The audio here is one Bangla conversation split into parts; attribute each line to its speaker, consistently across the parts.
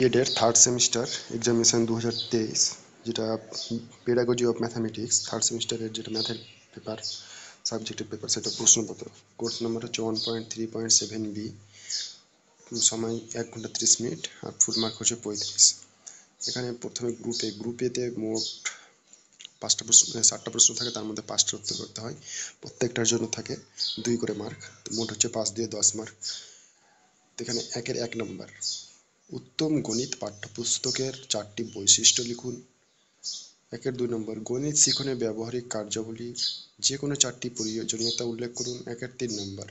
Speaker 1: এডের থার্ড সেমিস্টার এক্সামিনেশান 2023, যেটা পেডাগজি অফ ম্যাথামেটিক্স থার্ড সেমিস্টারের যেটা ম্যাথের পেপার, সাবজেক্টের পেপার, সেটা প্রশ্নপত্র। কোর্স নাম্বার হচ্ছে 1.3.7b, সময় 1 ঘন্টা 30 মিনিট, আর ফুল মার্ক হচ্ছে 35। এখানে প্রথমে গ্রুপ এতে মোট 7টা প্রশ্ন থাকে, তার মধ্যে 5টা উত্তর করতে হয়। প্রত্যেকটার জন্য থাকে 2 করে মার্ক, তো মোট হচ্ছে 5 দিয়ে 10 মার্ক। এখানে 1 নম্বর, উত্তম গণিত পাঠ্যপুস্তকের 4টি বৈশিষ্ট্য লিখুন। 2 নম্বর, গণিত শিখনে ব্যবহারিক কার্যাবলীর যে কোনো 4টি প্রয়োজনীয়তা উল্লেখ করুন। 3 নম্বর,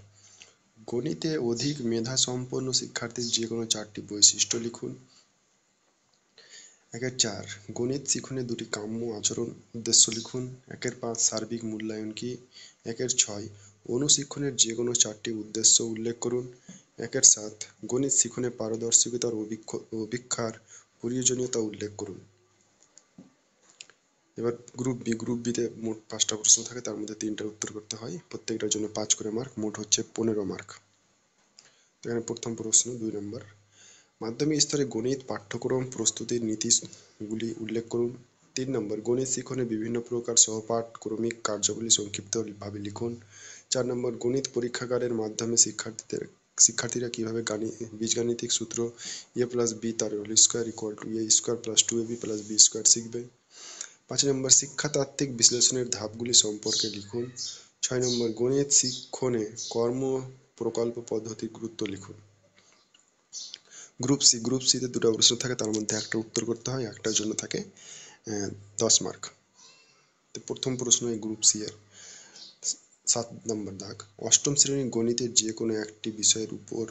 Speaker 1: গণিতে অধিক মেধা সম্পন্ন শিক্ষার্থীর যে কোনো 4টি বৈশিষ্ট্য লিখুন। 4, গণিত শিখনে 2টি কাম্য আচরণ উদ্দেশ্য লিখুন। 5, সার্বিক মূল্যায়ন কি। 6, অনুশিক্ষণের যে কোনো 4টি উদ্দেশ্য উল্লেখ করুন। 7, গণিত শিখনে পারদর্শিতার অভিক্ষার প্রয়োজনীয়তা উল্লেখ করুন। এবার গ্রুপ বিতে মোট 5টা প্রশ্ন থাকে, তার মধ্যে 3টার উত্তর করতে হয়, প্রত্যেকটার জন্য 5 করে মার্ক, মোট হচ্ছে 15 মার্ক। এখানে প্রথম প্রশ্ন 2 নম্বর, মাধ্যমিক স্তরে গণিত পাঠ্যক্রম প্রস্তুতির নীতিগুলি উল্লেখ করুন। 3 নম্বর, গণিত শিখনে বিভিন্ন প্রকার সহপাঠ ক্রমিক কার্যাবলী সংক্ষিপ্তভাবে লিখুন। 4 নম্বর, গণিত পরীক্ষাগারের মাধ্যমে শিক্ষার্থীরা কিভাবে বীজগাণিতিক সূত্র a+b তার whole square equal to a square plus 2ab plus b square শিখবে। 5 নম্বর, শিক্ষাতাত্ত্বিক বিশ্লেষণের ধাপগুলি সম্পর্কে লিখুন। 6 নম্বর, গণিত শিক্ষণে কর্ম প্রকল্প পদ্ধতির গুরুত্ব লিখুন। গ্রুপ সিতে 2টা প্রশ্ন থাকে, তার মধ্যে একটা উত্তর করতে হয়, একটার জন্য থাকে 10 মার্ক। তো প্রথম প্রশ্ন এই গ্রুপ সি এর 7 নম্বর দাগ, অষ্টম শ্রেণীর গণিতের যে কোনো একটি বিষয়ের উপর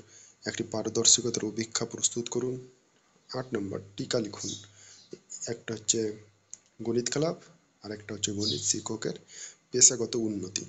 Speaker 1: একটি পারদর্শিতার অভিক্ষা প্রস্তুত করুন। 8 নম্বর, টিকা লিখুন। একটা হচ্ছে গণিত ক্লাব, আর একটা হচ্ছে গণিত শিক্ষকের পেশাগত উন্নতি।